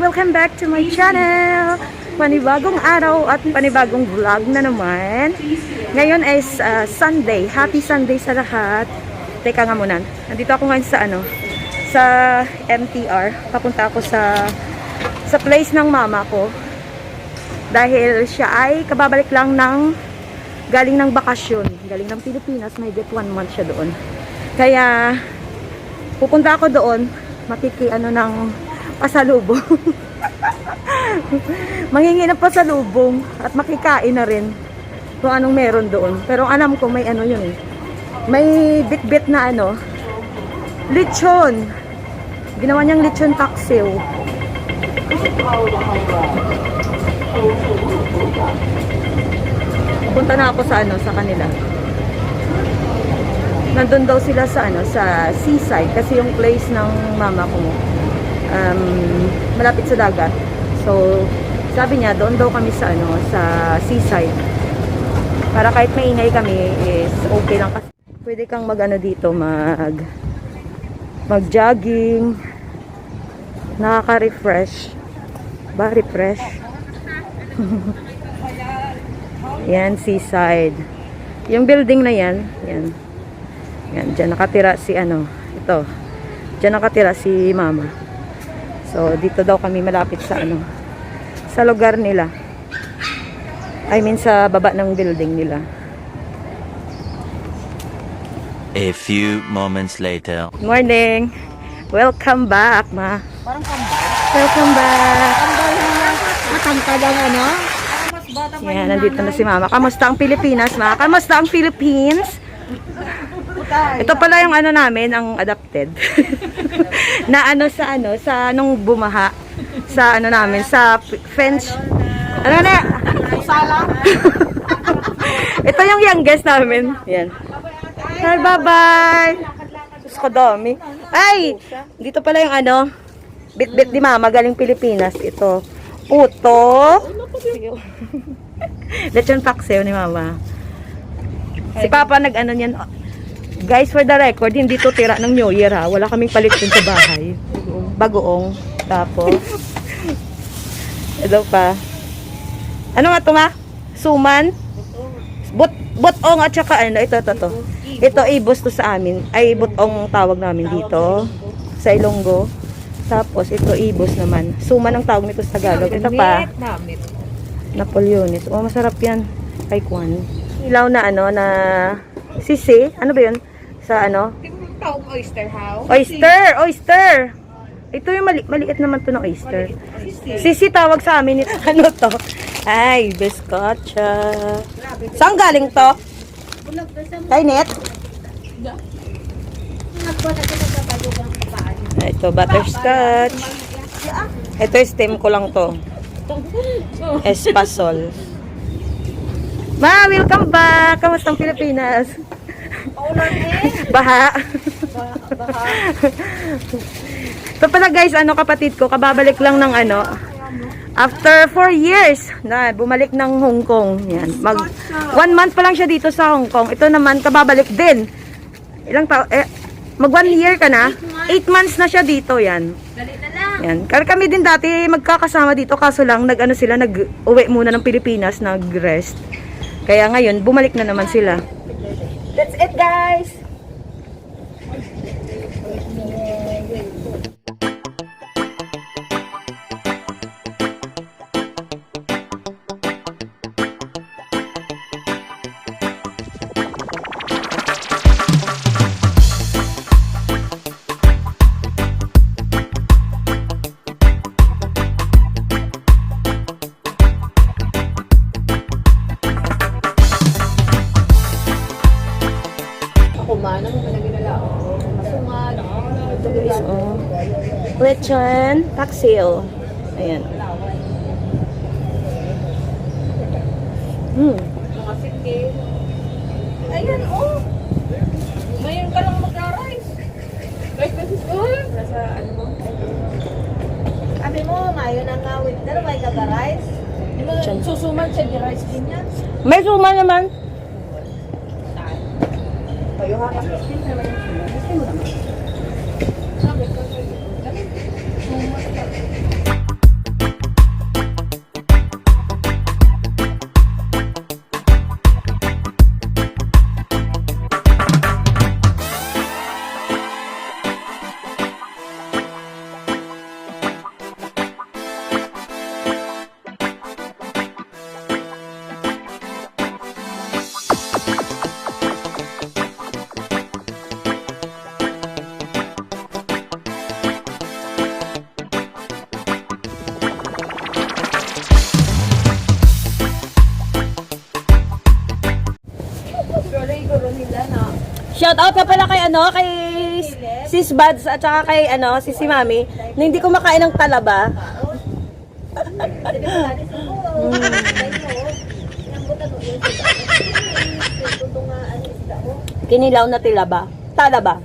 Welcome back to my channel. Panibagong araw at panibagong vlog na naman. Ngayon is Sunday. Happy Sunday sa lahat. Teka nga muna. Nandito ako ngayon sa MTR. Papunta ako sa place ng mama ko. Dahil siya ay kababalik lang galing ng bakasyon. Galing ng Pilipinas. May get 1 month siya doon. Kaya pupunta ako doon. ng pasalubong. Manghingi ng pasalubong at makikain na rin kung anong meron doon. Pero alam ko may yun eh. May bit-bit na lechon. Ginawa niyang lechon paksiw. Punta na ako sa kanila. Nandun daw sila sa seaside kasi yung place ng mama ko malapit sa dagat. So, sabi niya, doon daw kami sa seaside. Para kahit maingay kami is okay lang kasi pwede kang dito, mag-jogging. Nakaka-refresh. Refresh. Yan, seaside. Yung building na yan, dyan nakatira si ito. Dyan nakatira si mama. So, dito daw kami malapit sa lugar nila. I mean, sa baba ng building nila. A few moments later. Morning! Welcome back, ma. Parang comeback. Welcome back. Matangkad ang Yan, nandito na si mama. Kamusta ang Pilipinas, ma? Kamusta ang Philippines? Ito pala yung namin, ang adopted. Na sa nung bumaha. Sa namin, sa fence. Salang. Ito yung youngest namin. Yan. Hi, bye-bye. Sus ko dami. Ay, dito pala yung bit-bit ni mama, galing Pilipinas. Ito. Puto. Lechon paksiw ni mama. Si papa niyan. Guys, for the record, hindi to tira ng New Year ha. Wala kaming palit dun sa bahay. Bagoong. Tapos, ito pa. Ano nga ito, ma? Suman? Butong at saka ito. Ito, ibos to sa amin. Ay, butong tawag namin dito. Sa Ilonggo. Tapos, ito, ibos naman. Suman ang tawag nito sa Tagalog. Ito pa. Napoleonis. Oh, masarap yan. Kay Kwan. Ilaw na na sisi. Ano ba yun? Sa Tawag oyster house. Oyster. Ito yung maliit naman to ng oyster. Sisi tawag sa amin. Ano to? Ay, biscotcha. Saan galing to? Kay Net? Ito, butterscotch. Ito, steam ko lang to. Espasol. Ma, welcome back! Kamusta ang Pilipinas? Baha. Ito pala guys, kapatid ko, kababalik lang ng after 4 years na bumalik ng Hong Kong. Yan. 1 month pa lang siya dito sa Hong Kong. Ito naman, kababalik din. Ilang mag 1 year ka na? 8 months na siya dito. Yan. Yan. Kami din dati magkakasama dito, kaso lang nag-uwi muna ng Pilipinas, nag-rest. Kaya ngayon, bumalik na naman sila. That's it, guys! Lechon paksiw. Ayan. Ayan, oh. Ngayon ka lang mag-rice. Rice na sister. Nasa mo? Sabi mo, ngayon ang winter, may kag-rice. rice? Di ba susuman siya di rice din yan? May suma naman. Sabi ko sa'yo. Ganun. Suman ka. Siguro nila na. Shout out ka pala kay ano, kay Sis Bads at saka kay ano, si Mami, na hindi kumakain ng talaba. Kinilaw na tilaba. Talaba.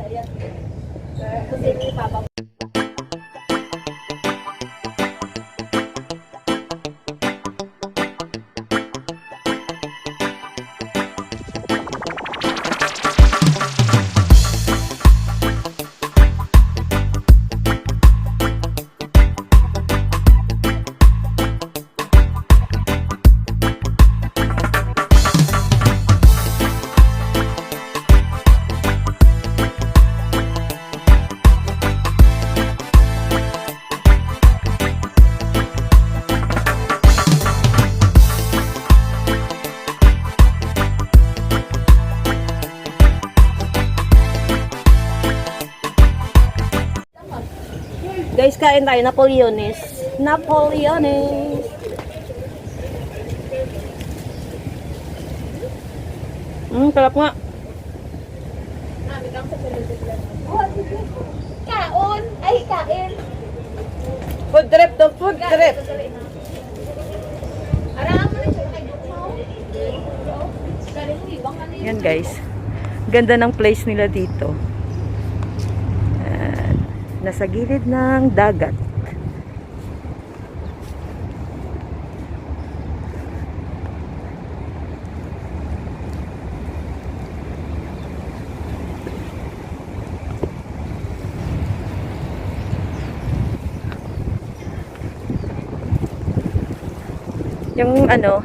Guys, kain tayo. Napoleones. Napoleones. Sarap nga. Kaon! Ay, kain! Food trip to food trip. Arangan mo rin siya kay Dukmaw. Galing mo, ibang ano yun. Yan guys. Ganda ng place nila dito. Nasa gilid ng dagat. Yung ano,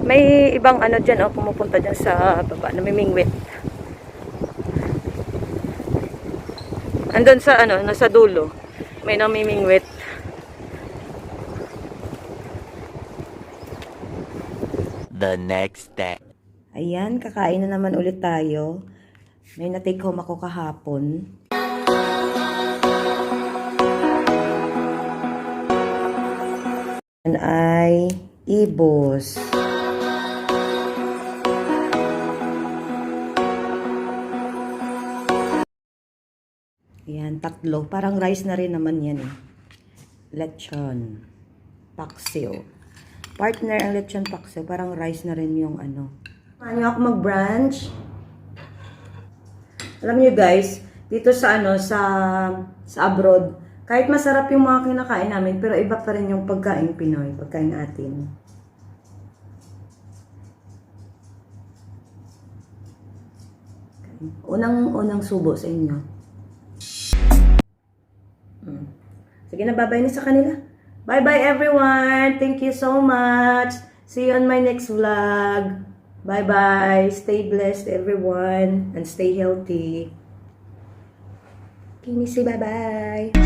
may ibang ano dyan, pumupunta dyan sa baba, namimingwit. Andun sa ano, nasa dulo, may namimingwit. The next day. Ayan, kakain na naman ulit tayo. May na-take home ako kahapon. Yan ay ibos. Ayan, tatlo. Parang rice na rin naman yan eh. Lechon. Paksiw. Partner ang lechon paksiw. Parang rice na rin yung ano. Samahan niyo ako mag-brunch. Alam niyo guys, dito sa ano, sa abroad, kahit masarap yung mga kinakain namin, pero iba pa rin yung pagkain Pinoy, pagkain atin. Unang subo sa inyo. Sige na, bye-bye na sa kanila. Bye-bye everyone! Thank you so much! See you on my next vlog. Bye-bye! Stay blessed everyone and stay healthy. Kimisi, bye-bye!